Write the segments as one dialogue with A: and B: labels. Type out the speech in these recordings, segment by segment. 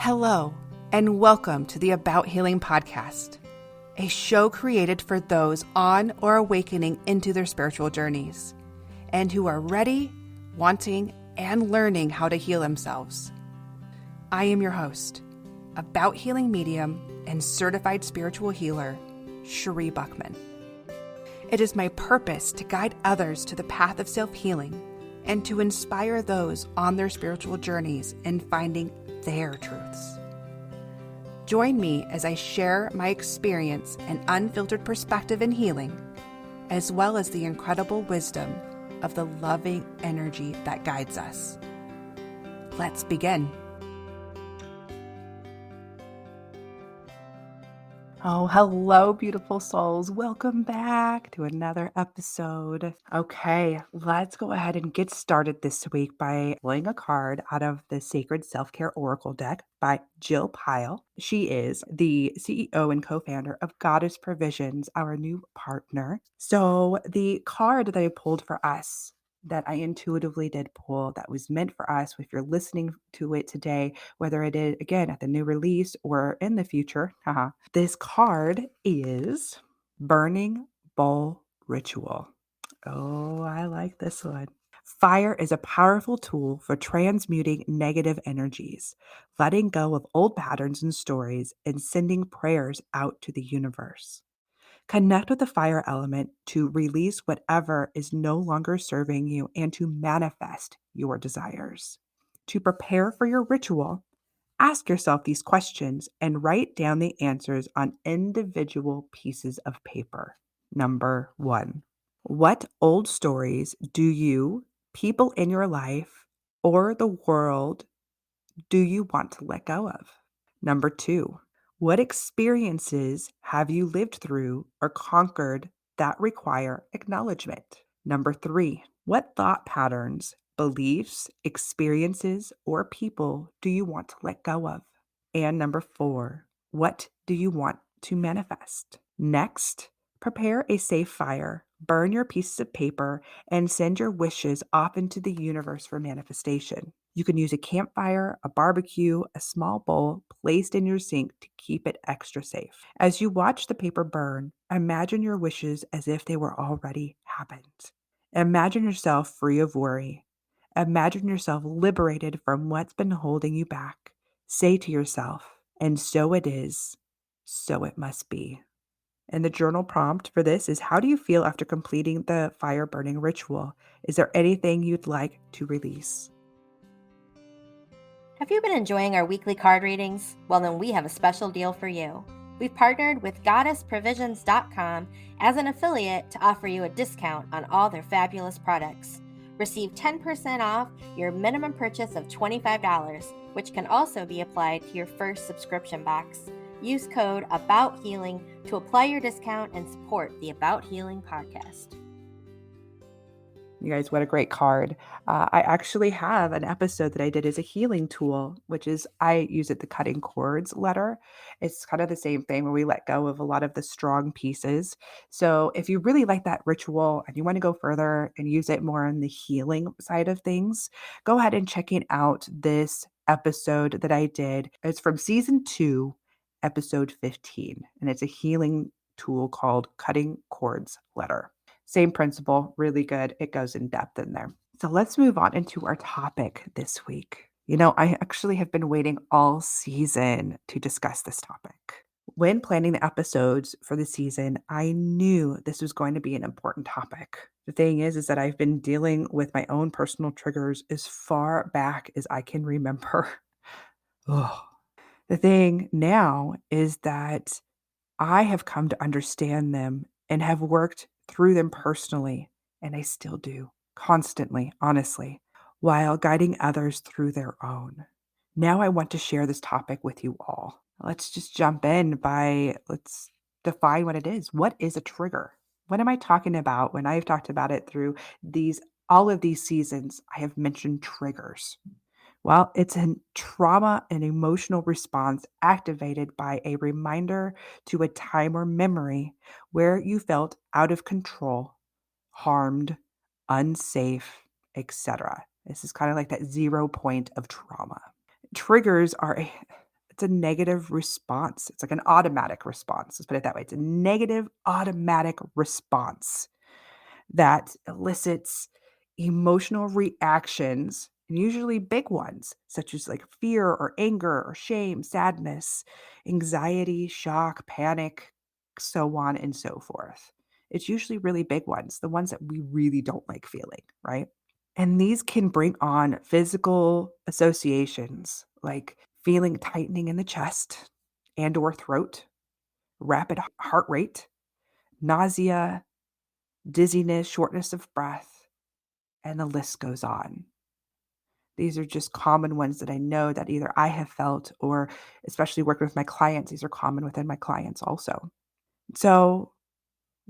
A: Hello, and welcome to the About Healing podcast, a show created for those on or awakening into their spiritual journeys, and who are ready, wanting, and learning how to heal themselves. I am your host, About Healing medium and certified spiritual healer, Sheree Buckman. It is my purpose to guide others to the path of self-healing and to inspire those on their spiritual journeys in finding their truths. Join me as I share my experience and unfiltered perspective in healing, as well as the incredible wisdom of the loving energy that guides us. Let's begin. Oh, hello, beautiful souls. Welcome back to another episode. Okay, let's go ahead and get started this week by pulling a card out of the Sacred Self-Care Oracle deck by Jill Pyle. She is the CEO and co-founder of Goddess Provisions, our new partner. So the card that I pulled for us, that I intuitively did pull, that was meant for us, if you're listening to it today, whether it is, again, at the new release or in the future, this card is Burning Bowl Ritual. Oh, I like this one. Fire is a powerful tool for transmuting negative energies, letting go of old patterns and stories, and sending prayers out to the universe. Connect with the fire element to release whatever is no longer serving you and to manifest your desires. To prepare for your ritual, ask yourself these questions and write down the answers on individual pieces of paper. Number 1. What old stories do you, people in your life, or the world do you want to let go of? Number 2. What experiences have you lived through or conquered that require acknowledgement? Number 3. What thought patterns, beliefs, experiences, or people do you want to let go of? And number 4. What do you want to manifest? Next, prepare a safe fire, burn your pieces of paper, and send your wishes off into the universe for manifestation. You can use a campfire, a barbecue, a small bowl placed in your sink to keep it extra safe. As you watch the paper burn, imagine your wishes as if they were already happened. Imagine yourself free of worry. Imagine yourself liberated from what's been holding you back. Say to yourself, and so it is, so it must be. And the journal prompt for this is, how do you feel after completing the fire burning ritual? Is there anything you'd like to release?
B: Have you been enjoying our weekly card readings? Well, then we have a special deal for you. We've partnered with goddessprovisions.com as an affiliate to offer you a discount on all their fabulous products. Receive 10% off your minimum purchase of $25, which can also be applied to your first subscription box. Use code ABOUTHEALING to apply your discount and support the About Healing podcast.
A: You guys, what a great card. I actually have an episode that I did as a healing tool, which is, I use it, the cutting cords letter. It's kind of the same thing where we let go of a lot of the strong pieces. So if you really like that ritual and you want to go further and use it more on the healing side of things, go ahead and checking out this episode that I did. It's from season 2, episode 15, and it's a healing tool called Cutting Cords Letter. Same principle, really good. It goes in depth in there. So let's move on into our topic this week. You know, I actually have been waiting all season to discuss this topic. When planning the episodes for the season, I knew this was going to be an important topic. The thing is that I've been dealing with my own personal triggers as far back as I can remember. Ugh. The thing now is that I have come to understand them and have worked through them personally, and I still do, constantly, honestly, while guiding others through their own. Now I want to share this topic with you all. Let's just jump in let's define what it is. What is a trigger? What am I talking about when I've talked about it through all of these seasons? I have mentioned triggers. Well, it's a trauma and emotional response activated by a reminder to a time or memory where you felt out of control, harmed, unsafe, etc. This is kind of like that 0 point of trauma. Triggers are it's a negative response. It's like an automatic response. Let's put it that way. It's a negative automatic response that elicits emotional reactions, and usually big ones, such as like fear or anger or shame, sadness, anxiety, shock, panic, so on and so forth. It's usually really big ones, the ones that we really don't like feeling, right? And these can bring on physical associations like feeling tightening in the chest and or throat, rapid heart rate, nausea, dizziness, shortness of breath, and the list goes on. These are just common ones that I know that either I have felt or especially working with my clients, these are common within my clients also. So,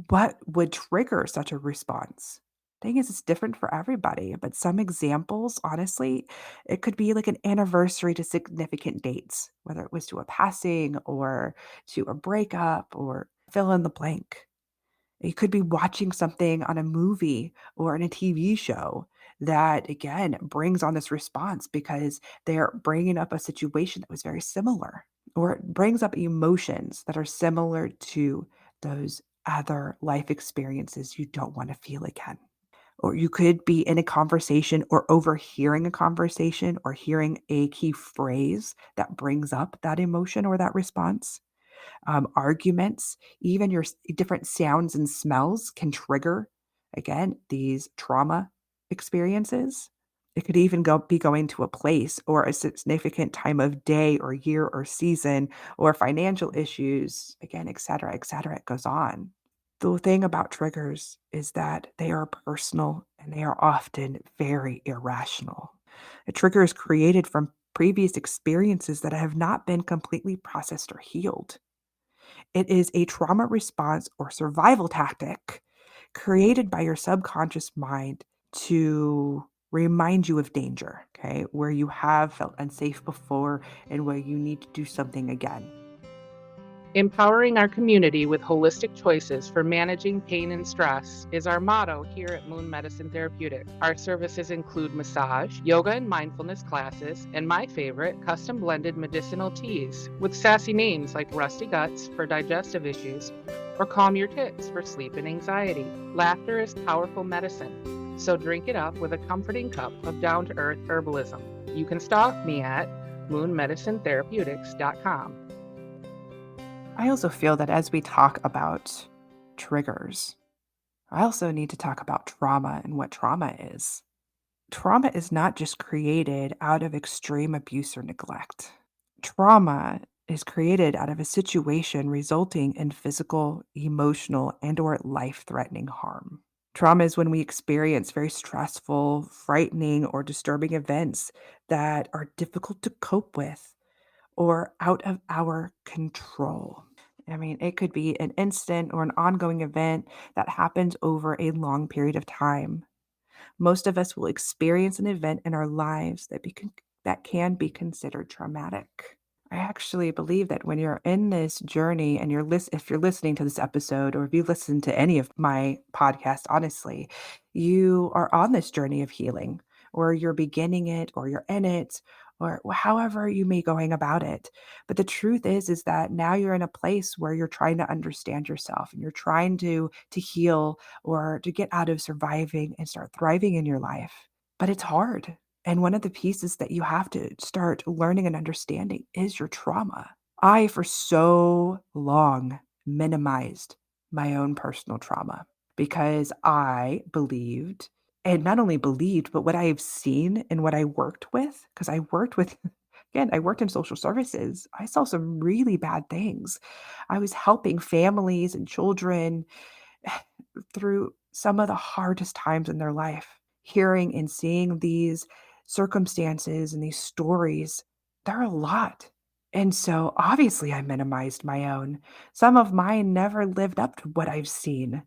A: what would trigger such a response? Thing is, it's different for everybody, but some examples, honestly, it could be like an anniversary to significant dates, whether it was to a passing or to a breakup or fill in the blank. You could be watching something on a movie or in a TV show that, again, brings on this response because they're bringing up a situation that was very similar, or it brings up emotions that are similar to those other life experiences you don't want to feel again. Or you could be in a conversation or overhearing a conversation or hearing a key phrase that brings up that emotion or that response. Arguments, even your different sounds and smells can trigger, again, these trauma experiences. It could even be going to a place or a significant time of day or year or season or financial issues, again, et cetera, et cetera. It goes on. The thing about triggers is that they are personal and they are often very irrational. A trigger is created from previous experiences that have not been completely processed or healed. It is a trauma response or survival tactic created by your subconscious mind to remind you of danger, okay, where you have felt unsafe before and where you need to do something again.
C: Empowering our community with holistic choices for managing pain and stress is our motto here at Moon Medicine Therapeutic. Our services include massage, yoga and mindfulness classes, and my favorite, custom blended medicinal teas with sassy names like Rusty Guts for digestive issues or Calm Your Tits for sleep and anxiety. Laughter is powerful medicine, so drink it up with a comforting cup of down to earth herbalism. You can stalk me at moonmedicinatherapeutics.com.
A: I also feel that as we talk about triggers, I also need to talk about trauma and what trauma is. Trauma is not just created out of extreme abuse or neglect. Trauma is created out of a situation resulting in physical, emotional, and or life-threatening harm. Trauma is when we experience very stressful, frightening, or disturbing events that are difficult to cope with or out of our control. I mean, it could be an instant or an ongoing event that happens over a long period of time. Most of us will experience an event in our lives that can be considered traumatic. I actually believe that when you're in this journey and if you're listening to this episode or if you listen to any of my podcasts, honestly, you are on this journey of healing or you're beginning it or you're in it or however you may going about it. But the truth is that now you're in a place where you're trying to understand yourself and you're trying to heal or to get out of surviving and start thriving in your life. But it's hard. And one of the pieces that you have to start learning and understanding is your trauma. I, for so long, minimized my own personal trauma because I believed, and not only believed, but what I have seen and what I worked with, because I worked with, again, I worked in social services. I saw some really bad things. I was helping families and children through some of the hardest times in their life. Hearing and seeing these circumstances and these stories, they're a lot. And so obviously I minimized my own. Some of mine never lived up to what I've seen.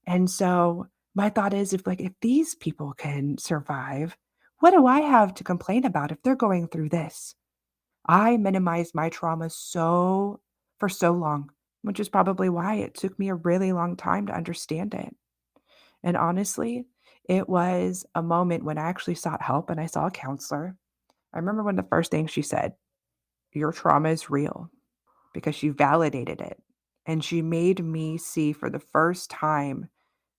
A: And so my thought is if these people can survive, what do I have to complain about if they're going through this? I minimized my trauma for so long, which is probably why it took me a really long time to understand it. And honestly, it was a moment when I actually sought help and I saw a counselor. I remember one of the first things she said. your trauma is real because she validated it. And she made me see for the first time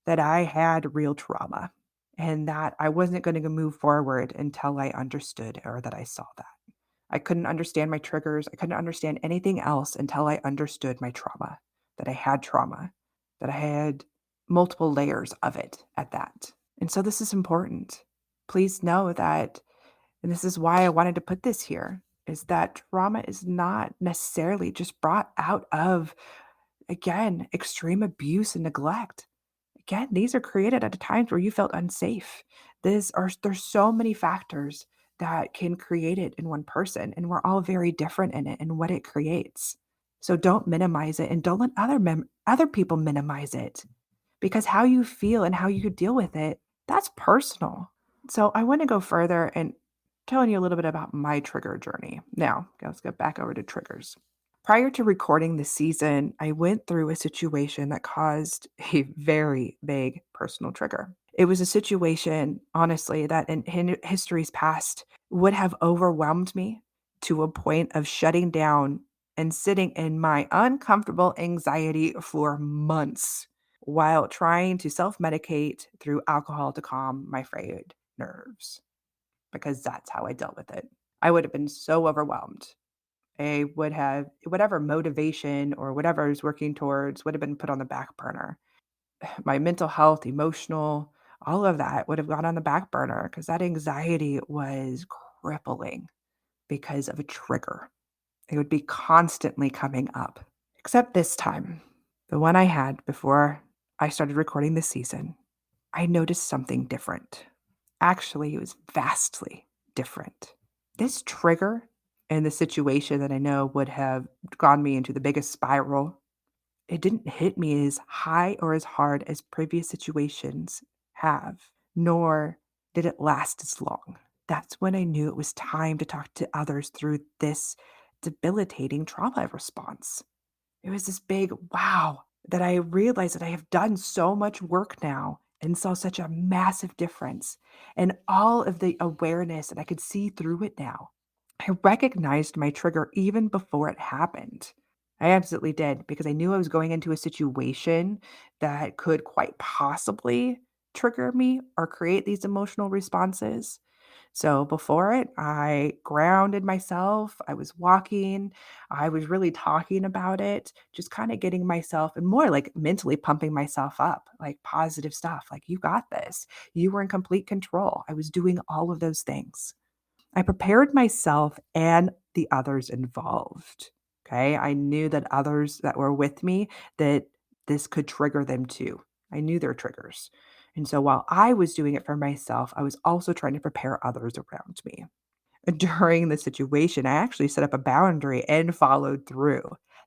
A: that I had real trauma and that I wasn't going to move forward until I understood or that I saw that. I couldn't understand my triggers. I couldn't understand anything else until I understood my trauma, that I had trauma, that I had multiple layers of it at that. And so this is important. Please know that, and this is why I wanted to put this here, is that trauma is not necessarily just brought out of, again, extreme abuse and neglect. Again, these are created at a times where you felt unsafe. There's so many factors that can create it in one person, and we're all very different in it and what it creates. So don't minimize it and don't let other people minimize it because how you feel and how you deal with it, that's personal. So I want to go further and telling you a little bit about my trigger journey. Now, let's get back over to triggers. Prior to recording the season, I went through a situation that caused a very big personal trigger. It was a situation, honestly, that in history's past would have overwhelmed me to a point of shutting down and sitting in my uncomfortable anxiety for months while trying to self medicate through alcohol to calm my frayed nerves because that's how I dealt with it. I would have been so overwhelmed. I would have whatever motivation or whatever I was working towards would have been put on the back burner. My mental health, emotional, all of that would have gone on the back burner because that anxiety was crippling because of a trigger. It would be constantly coming up. Except this time, the one I had before I started recording this season, I noticed something different. Actually, it was vastly different. This trigger and the situation that I know would have gone me into the biggest spiral, it didn't hit me as high or as hard as previous situations have, nor did it last as long. That's when I knew it was time to talk to others through this debilitating trauma response. It was this big wow that I realized that I have done so much work now and saw such a massive difference and all of the awareness that I could see through it now. I recognized my trigger even before it happened. I absolutely did because I knew I was going into a situation that could quite possibly trigger me or create these emotional responses. So before it, I grounded myself. I was walking. I was really talking about it, just kind of getting myself and more like mentally pumping myself up, like positive stuff, like, you got this. You were in complete control. I was doing all of those things. I prepared myself and the others involved. Okay. I knew that others that were with me, that this could trigger them too. I knew their triggers. And so while I was doing it for myself, I was also trying to prepare others around me. During the situation, I actually set up a boundary and followed through.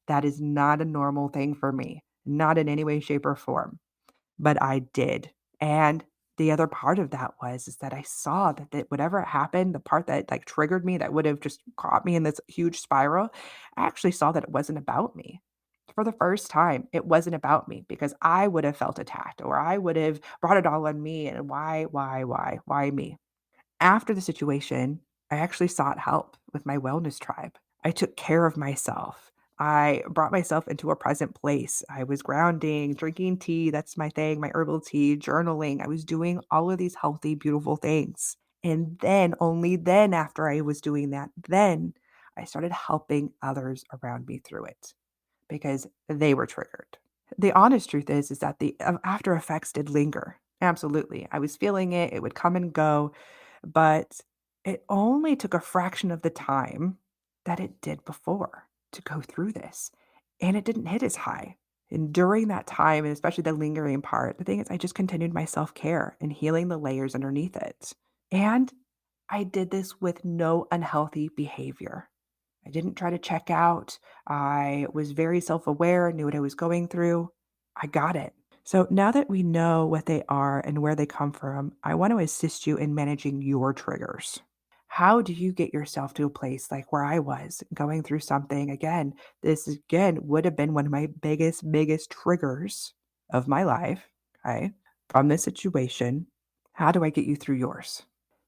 A: That is not a normal thing for me, not in any way, shape, or form. But I did, and the other part of that was is that I saw that whatever happened, the part that, like, triggered me that would have just caught me in this huge spiral, I actually saw that it wasn't about me. For the first time, it wasn't about me because I would have felt attacked or I would have brought it all on me and why me? After the situation, I actually sought help with my wellness tribe. I took care of myself. I brought myself into a present place. I was grounding, drinking tea, that's my thing, my herbal tea, journaling. I was doing all of these healthy, beautiful things. And then, only then, after I was doing that, then I started helping others around me through it because they were triggered. The honest truth is that the after effects did linger. Absolutely. I was feeling it. It would come and go, but it only took a fraction of the time that it did before to go through this. And it didn't hit as high. And during that time, and especially the lingering part, the thing is, I just continued my self care and healing the layers underneath it. And I did this with no unhealthy behavior. I didn't try to check out. I was very self aware, knew what I was going through. I got it. So now that we know what they are and where they come from, I want to assist you in managing your triggers. How do you get yourself to a place like where I was going through something? Again, this again would have been one of my biggest triggers of my life. Okay. From this situation. How do I get you through yours?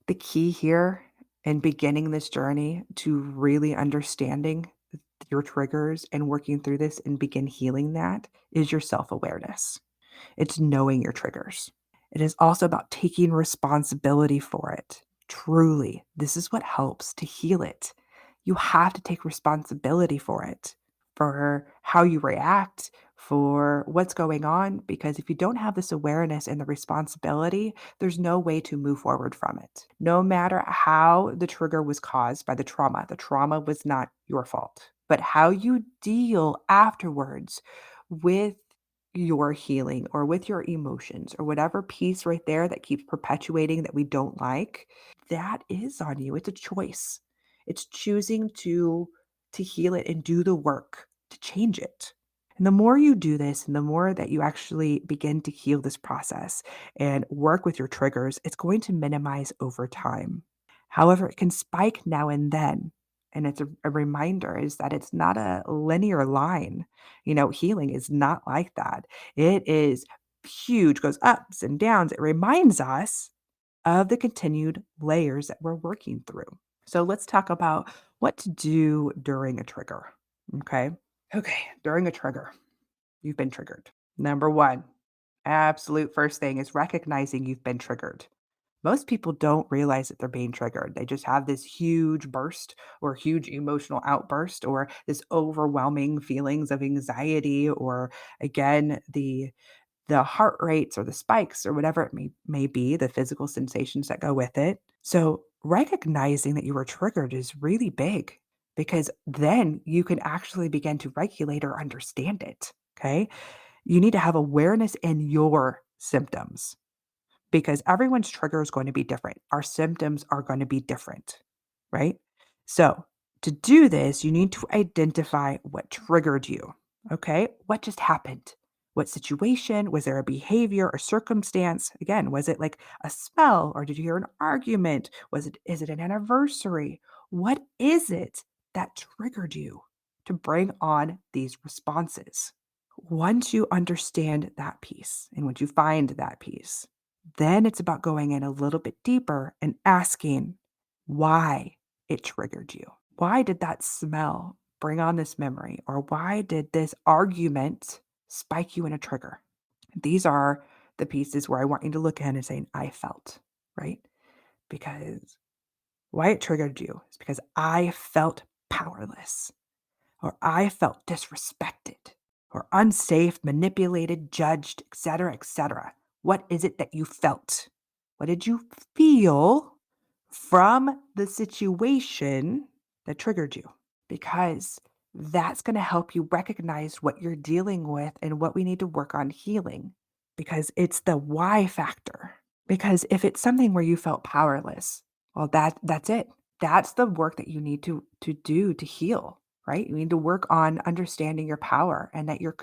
A: The key here and beginning this journey to really understanding your triggers and working through this and begin healing that is your self-awareness. It's knowing your triggers. It is also about taking responsibility for it. Truly, this is what helps to heal it. You have to take responsibility for it, for how you react, for what's going on, because if you don't have this awareness and the responsibility, there's no way to move forward from it. No matter how the trigger was caused by the trauma was not your fault. But how you deal afterwards with your healing or with your emotions or whatever piece right there that keeps perpetuating that we don't like, that is on you. It's a choice. It's choosing to heal it and do the work to change it. And the more you do this and the more that you actually begin to heal this process and work with your triggers, it's going to minimize over time. However, it can spike now and then. And it's a reminder is that it's not a linear line. Healing is not like that. It is huge, goes ups and downs. It reminds us of the continued layers that we're working through. So let's talk about what to do during a trigger. Okay. Okay. During a trigger, you've been triggered. Number one, absolute first thing is recognizing you've been triggered. Most people don't realize that they're being triggered. They just have this huge burst or huge emotional outburst or this overwhelming feelings of anxiety or again the heart rates or the spikes or whatever it may be, the physical sensations that go with it. So, recognizing that you were triggered is really big because then you can actually begin to regulate or understand it. Okay. You need to have awareness in your symptoms because everyone's trigger is going to be different. Our symptoms are going to be different, right? So, to do this, you need to identify what triggered you. Okay. What just happened? What situation? Was there a behavior or circumstance? Again, was it like a smell or did you hear an argument? Is it an anniversary? What is it that triggered you to bring on these responses? Once you understand that piece and once you find that piece, then it's about going in a little bit deeper and asking why it triggered you. Why did that smell bring on this memory? Or why did this argument spike you in a trigger? These are the pieces where I want you to look in and say, I felt, right? Because why it triggered you is because I felt powerless or I felt disrespected or unsafe, manipulated, judged, etc., etc. What is it that you felt? What did you feel from the situation that triggered you? Because that's going to help you recognize what you're dealing with and what we need to work on healing because it's the why factor. Because if it's something where you felt powerless, well that's it. That's the work that you need to do to heal, right? You need to work on understanding your power and that you're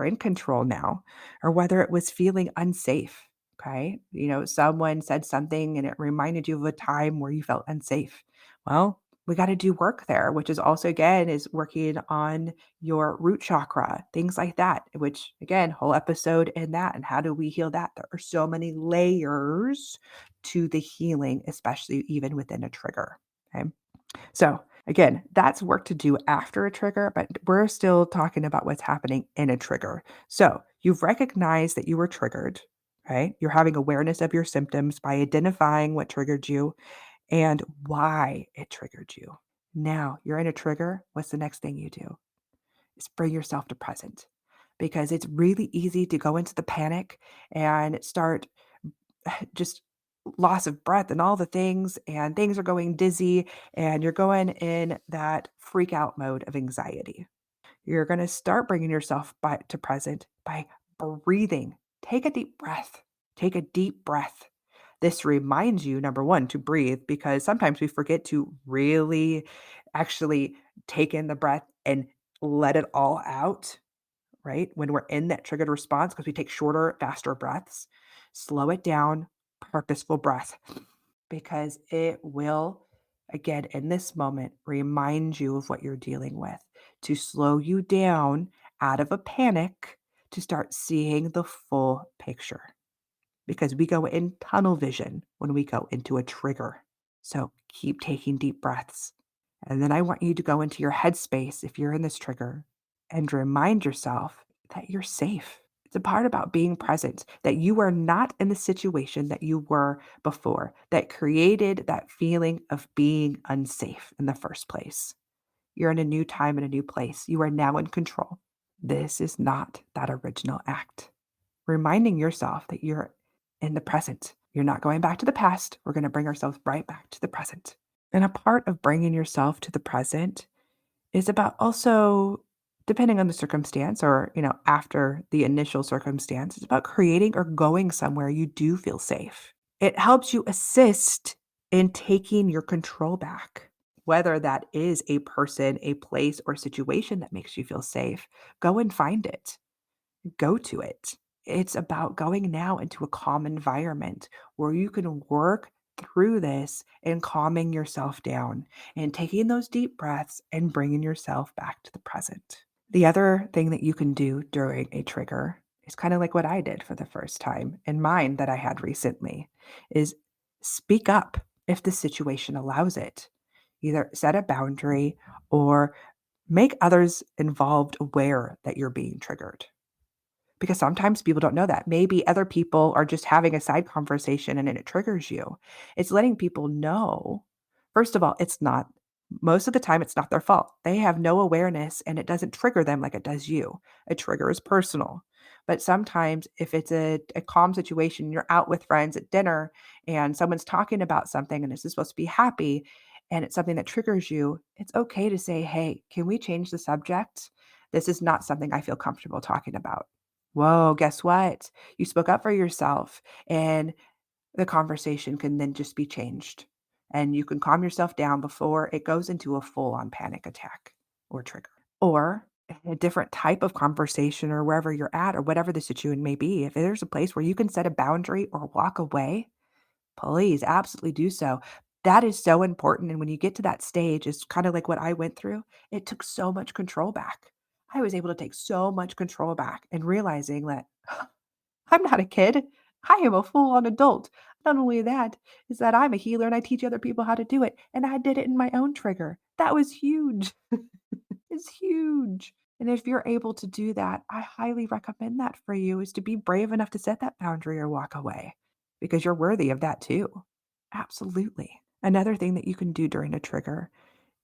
A: in control now, or whether it was feeling unsafe. Okay. Someone said something and it reminded you of a time where you felt unsafe. Well, we got to do work there, which is also, again, is working on your root chakra, things like that, which again, whole episode in that. And how do we heal that? There are so many layers to the healing, especially even within a trigger. Okay. So again, that's work to do after a trigger, but we're still talking about what's happening in a trigger. So you've recognized that you were triggered, right? You're having awareness of your symptoms by identifying what triggered you and why it triggered you. Now you're in a trigger. What's the next thing you do? Is bring yourself to present because it's really easy to go into the panic and start just loss of breath and all the things, and things are going dizzy, and you're going in that freak out mode of anxiety. You're going to start bringing yourself to present by breathing. Take a deep breath. Take a deep breath. This reminds you, number one, to breathe because sometimes we forget to really actually take in the breath and let it all out, right? When we're in that triggered response, because we take shorter, faster breaths, slow it down, purposeful breath, because it will, again, in this moment, remind you of what you're dealing with to slow you down out of a panic to start seeing the full picture. Because we go in tunnel vision when we go into a trigger. So keep taking deep breaths. And then I want you to go into your headspace if you're in this trigger and remind yourself that you're safe. It's a part about being present, that you are not in the situation that you were before, that created that feeling of being unsafe in the first place. You're in a new time and a new place. You are now in control. This is not that original act. Reminding yourself that you're in the present. You're not going back to the past. We're going to bring ourselves right back to the present. And a part of bringing yourself to the present is about also, depending on the circumstance or, after the initial circumstance, it's about creating or going somewhere you do feel safe. It helps you assist in taking your control back. Whether that is a person, a place, or situation that makes you feel safe, go and find it. Go to it. It's about going now into a calm environment where you can work through this and calming yourself down and taking those deep breaths and bringing yourself back to the present. The other thing that you can do during a trigger is kind of like what I did for the first time and mine that I had recently is speak up if the situation allows it. Either set a boundary or make others involved aware that you're being triggered. Because sometimes people don't know that. Maybe other people are just having a side conversation and then it triggers you. It's letting people know, first of all, it's not most of the time, it's not their fault. They have no awareness and it doesn't trigger them like it does you. A trigger is personal. But sometimes, if it's a calm situation, you're out with friends at dinner and someone's talking about something and this is supposed to be happy and it's something that triggers you, it's okay to say, hey, can we change the subject? This is not something I feel comfortable talking about. Whoa, guess what? You spoke up for yourself, and the conversation can then just be changed. And you can calm yourself down before it goes into a full on panic attack or trigger. Or a different type of conversation, or wherever you're at, or whatever the situation may be. If there's a place where you can set a boundary or walk away, please absolutely do so. That is so important. And when you get to that stage, it's kind of like what I went through. It took so much control back. I was able to take so much control back and realizing that I'm not a kid. I am a full on adult. Not only that, is that I'm a healer and I teach other people how to do it. And I did it in my own trigger. That was huge. It's huge. And if you're able to do that, I highly recommend that for you is to be brave enough to set that boundary or walk away because you're worthy of that too. Absolutely. Another thing that you can do during a trigger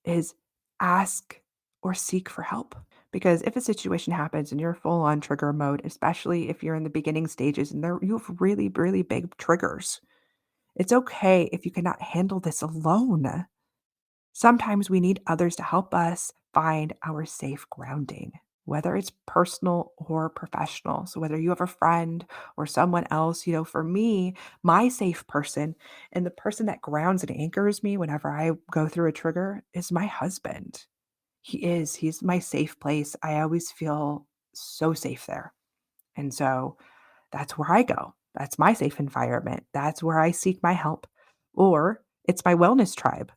A: is ask or seek for help. Because if a situation happens and you're full on trigger mode, especially if you're in the beginning stages and you have really, really big triggers, it's okay if you cannot handle this alone. Sometimes we need others to help us find our safe grounding, whether it's personal or professional. So, whether you have a friend or someone else, for me, my safe person and the person that grounds and anchors me whenever I go through a trigger is my husband. He's my safe place. I always feel so safe there. And so that's where I go. That's my safe environment. That's where I seek my help. Or it's my wellness tribe.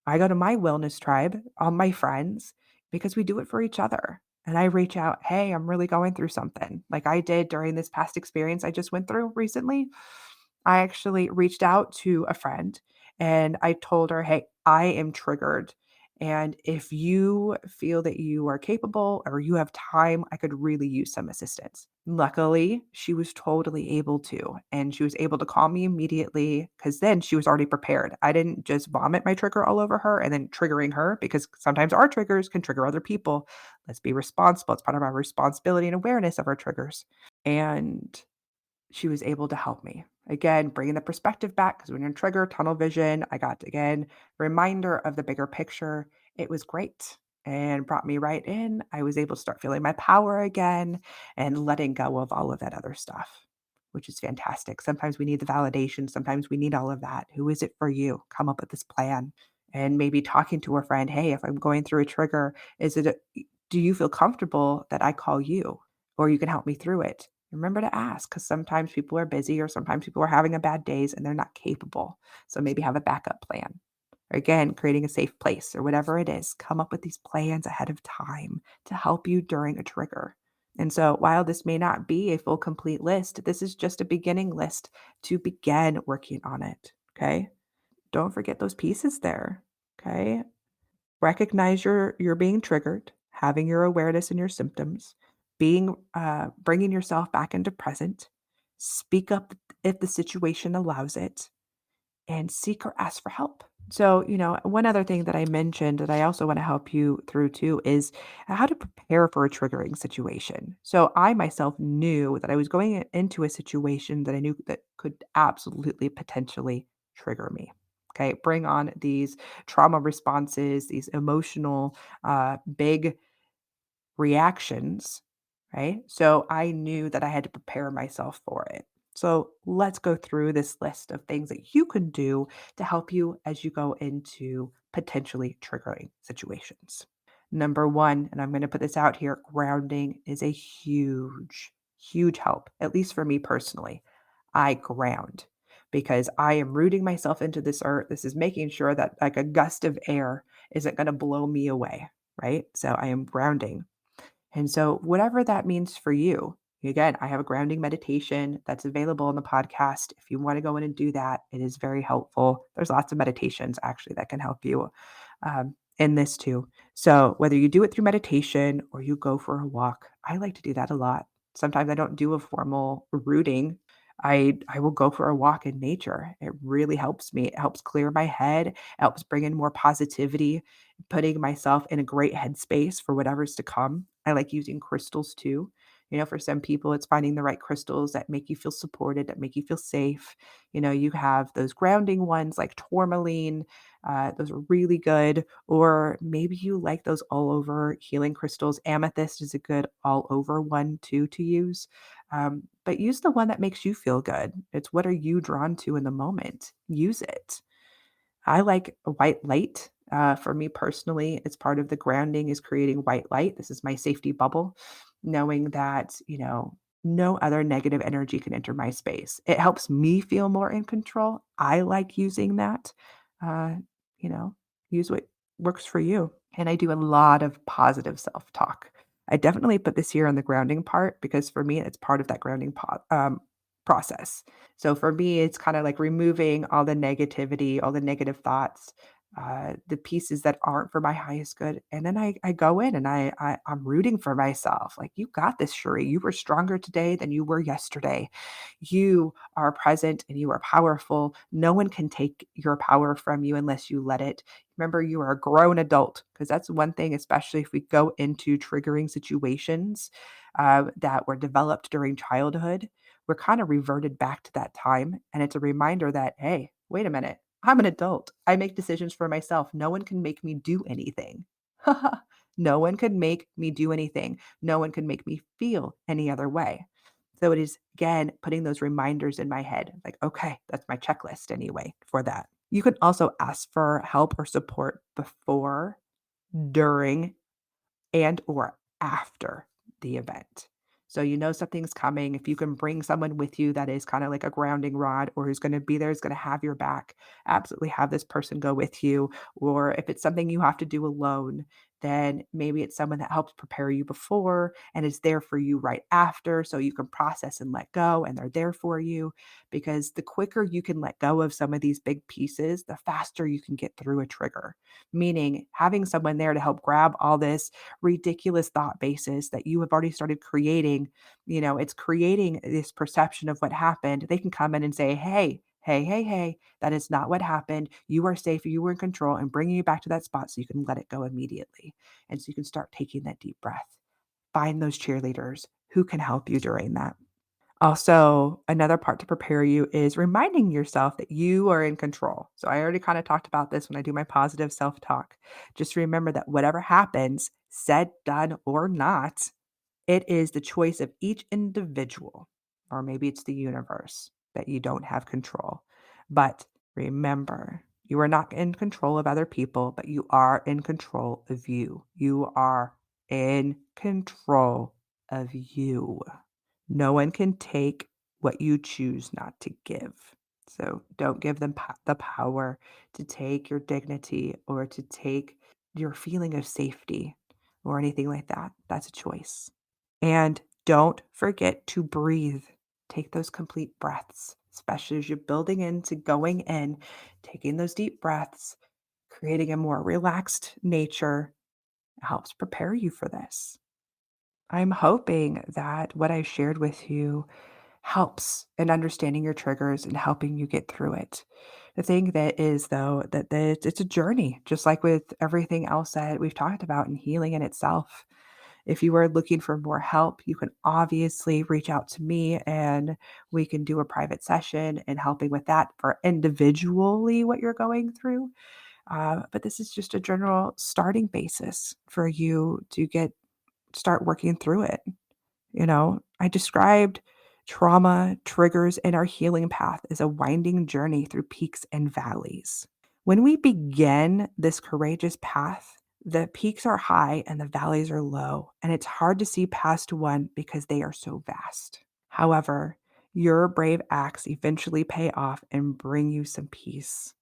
A: I go to my wellness tribe, all my friends, because we do it for each other. And I reach out, hey, I'm really going through something like I did during this past experience I just went through recently. I actually reached out to a friend and I told her, hey, I am triggered. And if you feel that you are capable or you have time, I could really use some assistance. Luckily, she was totally able to. And she was able to call me immediately because then she was already prepared. I didn't just vomit my trigger all over her and then triggering her because sometimes our triggers can trigger other people. Let's be responsible. It's part of our responsibility and awareness of our triggers. And she was able to help me. Again, bringing the perspective back because when you're in trigger, tunnel vision, I got, again, reminder of the bigger picture. It was great and brought me right in. I was able to start feeling my power again and letting go of all of that other stuff, which is fantastic. Sometimes we need the validation. Sometimes we need all of that. Who is it for you? Come up with this plan and maybe talking to a friend. Hey, if I'm going through a trigger, do you feel comfortable that I call you or you can help me through it? Remember to ask because sometimes people are busy or sometimes people are having a bad days and they're not capable. So maybe have a backup plan. Or again, creating a safe place or whatever it is, come up with these plans ahead of time to help you during a trigger. And so while this may not be a full complete list, this is just a beginning list to begin working on it. Okay. Don't forget those pieces there. Okay. Recognize you're being triggered, having your awareness and your symptoms, bringing yourself back into present, speak up if the situation allows it, and seek or ask for help. So, one other thing that I mentioned that I also want to help you through too is how to prepare for a triggering situation. So, I myself knew that I was going into a situation that I knew that could absolutely potentially trigger me. Okay, bring on these trauma responses, these emotional, big reactions, right? So I knew that I had to prepare myself for it. So let's go through this list of things that you can do to help you as you go into potentially triggering situations. Number one, and I'm going to put this out here, grounding is a huge, huge help, at least for me personally. I ground because I am rooting myself into this earth. This is making sure that like a gust of air isn't going to blow me away, right? So I am grounding. And so, whatever that means for you, again, I have a grounding meditation that's available on the podcast. If you want to go in and do that, it is very helpful. There's lots of meditations actually that can help you in this too. So, whether you do it through meditation or you go for a walk, I like to do that a lot. Sometimes I don't do a formal rooting. I will go for a walk in nature. It really helps me. It helps clear my head, it helps bring in more positivity, putting myself in a great headspace for whatever's to come. I like using crystals too. For some people, it's finding the right crystals that make you feel supported, that make you feel safe. You have those grounding ones like tourmaline. Those are really good. Or maybe you like those all over healing crystals. Amethyst is a good all over one too to use. But use the one that makes you feel good. It's what are you drawn to in the moment? Use it. I like a white light. For me personally, it's part of the grounding is creating white light. This is my safety bubble, knowing that, no other negative energy can enter my space. It helps me feel more in control. I like using that. Uh, you know, use what works for you. And I do a lot of positive self talk. I definitely put this here on the grounding part because for me, it's part of that grounding process. So for me, it's kind of like removing all the negativity, all the negative thoughts, the pieces that aren't for my highest good. And then I go in and I'm rooting for myself. Like, you got this, Sheree. You were stronger today than you were yesterday. You are present and you are powerful. No one can take your power from you unless you let it. Remember, you are a grown adult, because that's one thing, especially if we go into triggering situations that were developed during childhood, we're kind of reverted back to that time. And it's a reminder that, hey, wait a minute, I'm an adult. I make decisions for myself. No one can make me do anything. No one can make me do anything. No one can make me feel any other way. So it is, again, putting those reminders in my head like, okay, that's my checklist anyway for that. You can also ask for help or support before, during, and or after the event. So you know something's coming. If you can bring someone with you that is kind of like a grounding rod or who's going to be there, is going to have your back, absolutely have this person go with you. Or if it's something you have to do alone, then maybe it's someone that helps prepare you before and is there for you right after so you can process and let go and they're there for you. Because the quicker you can let go of some of these big pieces, the faster you can get through a trigger. Meaning having someone there to help grab all this ridiculous thought basis that you have already started creating, it's creating this perception of what happened. They can come in and say, hey, hey, hey, hey, that is not what happened. You are safe. You were in control, and bringing you back to that spot so you can let it go immediately. And so you can start taking that deep breath. Find those cheerleaders who can help you during that. Also, another part to prepare you is reminding yourself that you are in control. So, I already kind of talked about this when I do my positive self talk. Just remember that whatever happens, said, done, or not, it is the choice of each individual, or maybe it's the universe that you don't have control. But remember, you are not in control of other people, but you are in control of you. You are in control of you. No one can take what you choose not to give. So don't give them the power to take your dignity or to take your feeling of safety or anything like that. That's a choice. And don't forget to breathe. Take those complete breaths. especially as you're building into going in, taking those deep breaths, creating a more relaxed nature helps prepare you for this. I'm hoping that what I shared with you helps in understanding your triggers and helping you get through it. The thing that is, though, that it's a journey, just like with everything else that we've talked about in healing in itself. If you are looking for more help, you can obviously reach out to me and we can do a private session and helping with that for individually what you're going through. But this is just a general starting basis for you to start working through it. I described trauma, triggers, and our healing path as a winding journey through peaks and valleys. When we begin this courageous path, the peaks are high and the valleys are low, and it's hard to see past one because they are so vast. However, your brave acts eventually pay off and bring you some peace.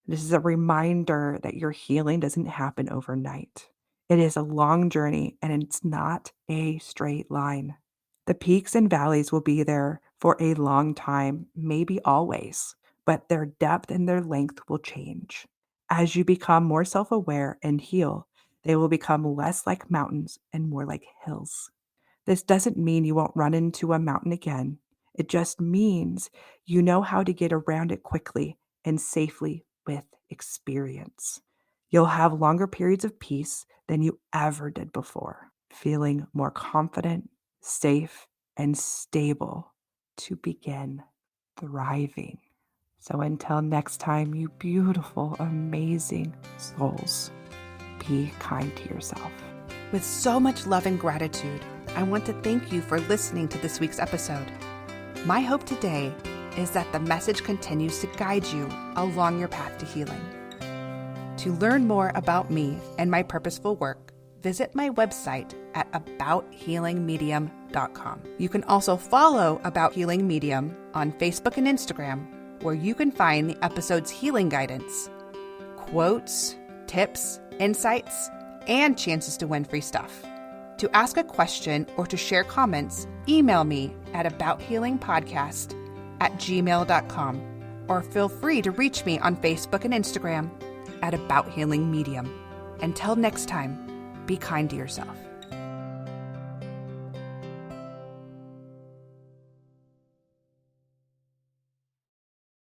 A: This is a reminder that your healing doesn't happen overnight. It is a long journey and it's not a straight line. The peaks and valleys will be there for a long time, maybe always, but their depth and their length will change. As you become more self aware and heal, they will become less like mountains and more like hills. This doesn't mean you won't run into a mountain again. It just means you know how to get around it quickly and safely with experience. You'll have longer periods of peace than you ever did before, feeling more confident, safe, and stable to begin thriving. So until next time, you beautiful, amazing souls, be kind to yourself. With so much love and gratitude, I want to thank you for listening to this week's episode. My hope today is that the message continues to guide you along your path to healing. To learn more about me and my purposeful work, visit my website at abouthealingmedium.com. You can also follow About Healing Medium on Facebook and Instagram, where you can find the episode's healing guidance, quotes, tips, insights, and chances to win free stuff. To ask a question or to share comments, email me at abouthealingpodcast@gmail.com, or feel free to reach me on Facebook and Instagram at About Healing Medium. Until next time, be kind to yourself.